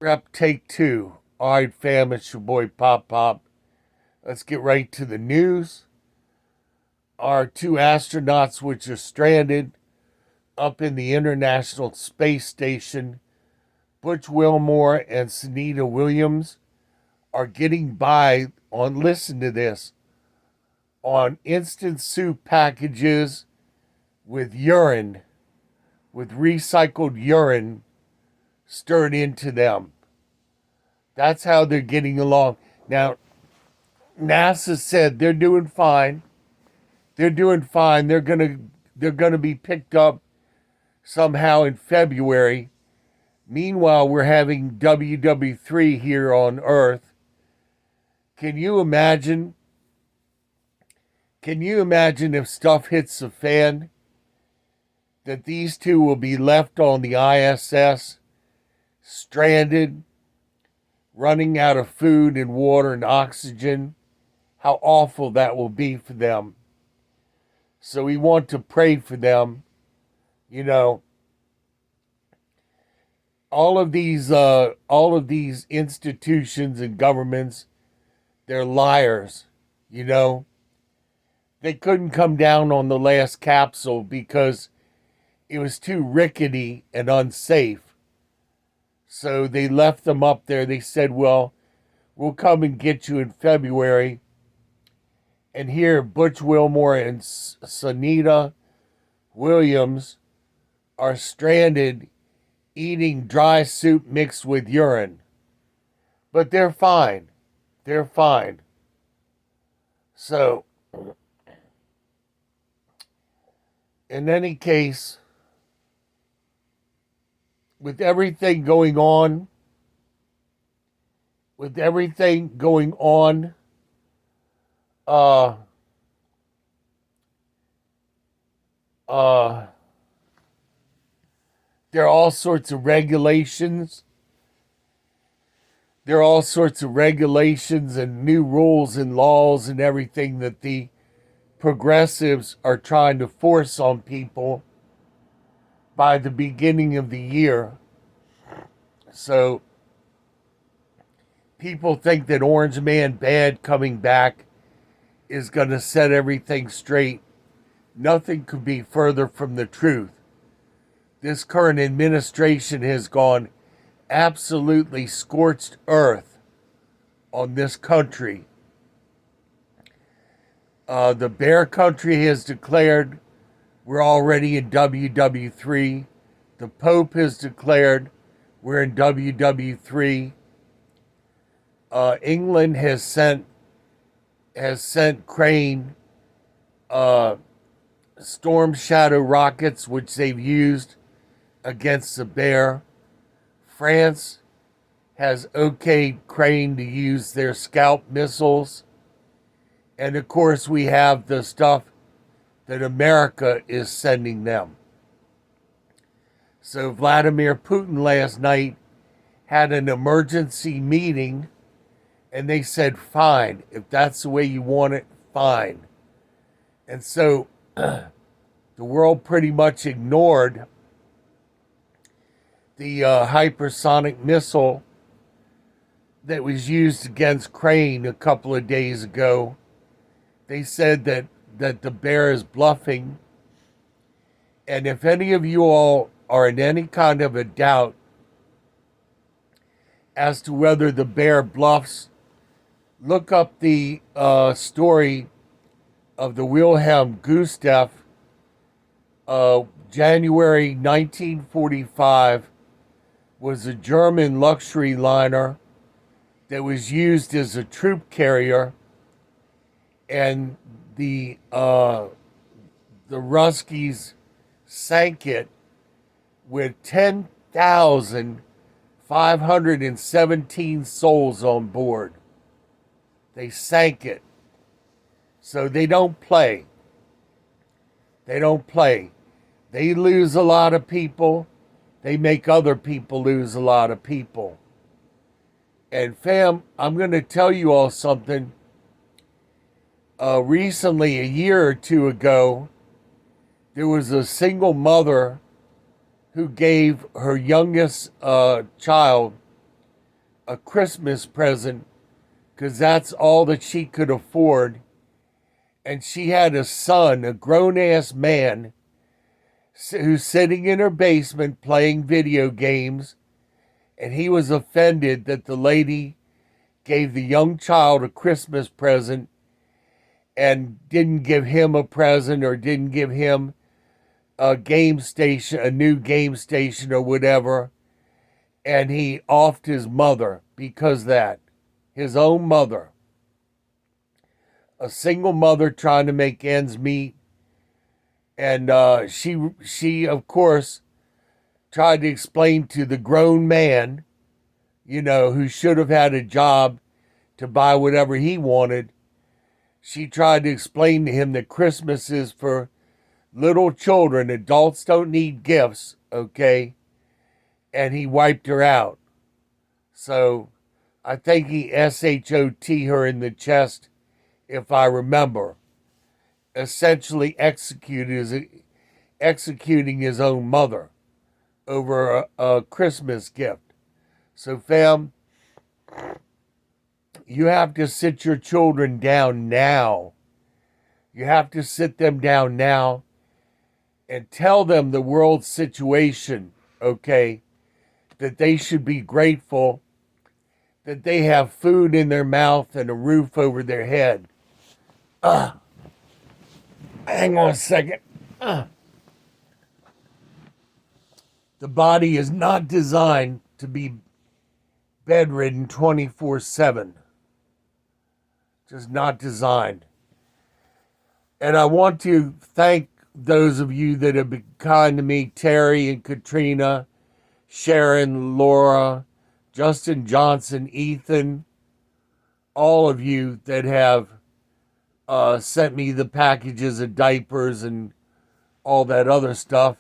Rep take two. All right, fam, it's your boy Pop Pop. Let's get right to the news. Our two astronauts, which are stranded up in the International Space Station, Butch Wilmore and Sunita Williams, are getting by on, listen to this, on instant soup packages with urine, with recycled urine stirred into them. That's how they're getting along. Now, NASA said they're doing fine. They're doing fine. They're gonna be picked up somehow in February. Meanwhile, we're having WW3 here on Earth. Can you imagine? Can you imagine if stuff hits the fan? That these two will be left on the ISS, stranded, running out of food and water and oxygen. How awful that will be for them. So we want to pray for them. You know, all of these institutions and governments, they're liars. You know, they couldn't come down on the last capsule because it was too rickety and unsafe. So they left them up there. They said, well, we'll come and get you in February. And here, Butch Wilmore and Sunita Williams are stranded eating dry soup mixed with urine. But they're fine. They're fine. So, in any case, with everything going on, uh, uh, there are all sorts of regulations. There are all sorts of regulations and new rules and laws and everything that the progressives are trying to force on people by the beginning of the year. So people think that Orange Man Bad coming back is going to set everything straight. Nothing could be further from the truth. This current administration has gone absolutely scorched earth on this country. The Bear Country has declared we're already in WW3. The Pope has declared we're in WW3. England has sent Crane Storm Shadow rockets, which they've used against the Bear. France has okayed Crane to use their Scalp missiles. And of course, we have the stuff that America is sending them. So Vladimir Putin last night had an emergency meeting, and they said, fine, if that's the way you want it, fine. And so the world pretty much ignored the hypersonic missile that was used against Crane a couple of days ago. They said that the Bear is bluffing. And if any of you all are in any kind of a doubt as to whether the Bear bluffs, look up the story of the Wilhelm Gustave, January 1945, was a German luxury liner that was used as a troop carrier, and the Ruskies sank it with 10,517 souls on board. They sank it. So they don't play. They don't play. They lose a lot of people. They make other people lose a lot of people. And fam, I'm going to tell you all something. Recently, a year or two ago, there was a single mother who gave her youngest child a Christmas present because that's all that she could afford. And she had a son, a grown-ass man, who's sitting in her basement playing video games, and he was offended that the lady gave the young child a Christmas present and didn't give him a present or didn't give him a game station, a new game station or whatever. And he offed his mother because of that. His own mother. A single mother trying to make ends meet. And she, of course, tried to explain to the grown man, who should have had a job to buy whatever he wanted. She tried to explain to him that Christmas is for little children. Adults don't need gifts, okay? And he wiped her out. So I think he SHOT her in the chest, if I remember. Essentially executing his own mother over a Christmas gift. So fam, you have to sit your children down now. You have to sit them down now and tell them the world's situation, okay? That they should be grateful that they have food in their mouth and a roof over their head. Hang on a second. The body is not designed to be bedridden 24/7. Just not designed. And I want to thank those of you that have been kind to me, Terry and Katrina, Sharon, Laura, Justin Johnson, Ethan, all of you that have sent me the packages of diapers and all that other stuff.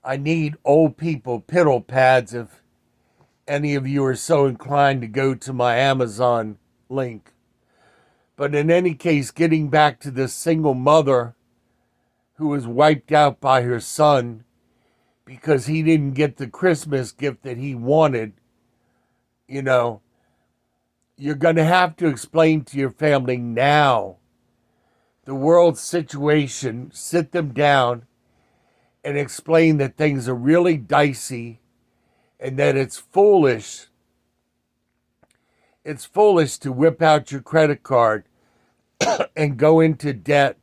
I need old people piddle pads if any of you are so inclined to go to my Amazon link. But in any case, getting back to this single mother who was wiped out by her son because he didn't get the Christmas gift that he wanted, you're going to have to explain to your family now the world's situation, sit them down and explain that things are really dicey and that it's foolish. It's foolish to whip out your credit card and go into debt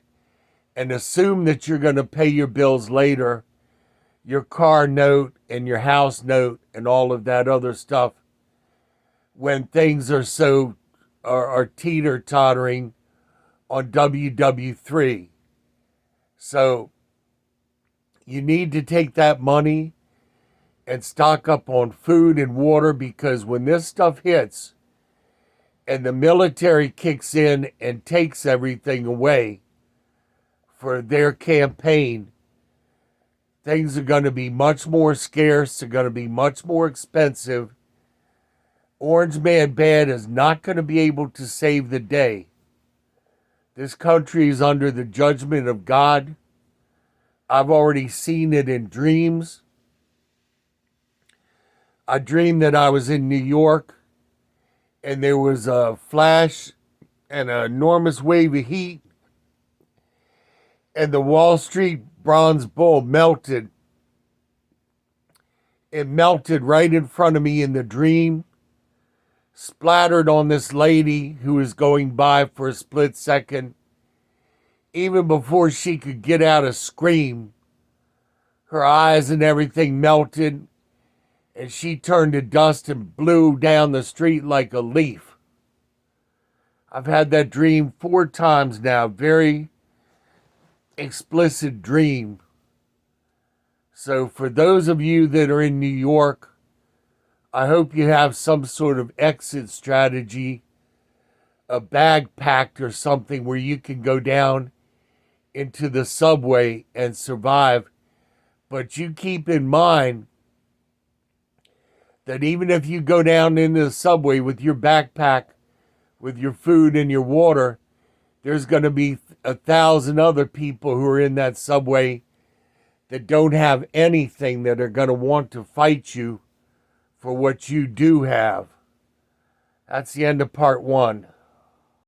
and assume that you're going to pay your bills later, your car note and your house note and all of that other stuff, when things are teeter-tottering on WW3. So you need to take that money and stock up on food and water, because when this stuff hits and the military kicks in and takes everything away for their campaign, things are going to be much more scarce. They're going to be much more expensive. Orange Man Bad is not going to be able to save the day. This country is under the judgment of God. I've already seen it in dreams. I dreamed that I was in New York and there was a flash and an enormous wave of heat, and the Wall Street Bronze Bull melted. It melted right in front of me in the dream, splattered on this lady who was going by for a split second. Even before she could get out a scream, her eyes and everything melted, and she turned to dust and blew down the street like a leaf. I've had that dream 4 times now, very explicit dream. So for those of you that are in New York, I hope you have some sort of exit strategy, a bag packed or something where you can go down into the subway and survive. But you keep in mind that even if you go down into the subway with your backpack, with your food and your water, there's going to be 1,000 other people who are in that subway that don't have anything, that are going to want to fight you for what you do have. That's the end of part one.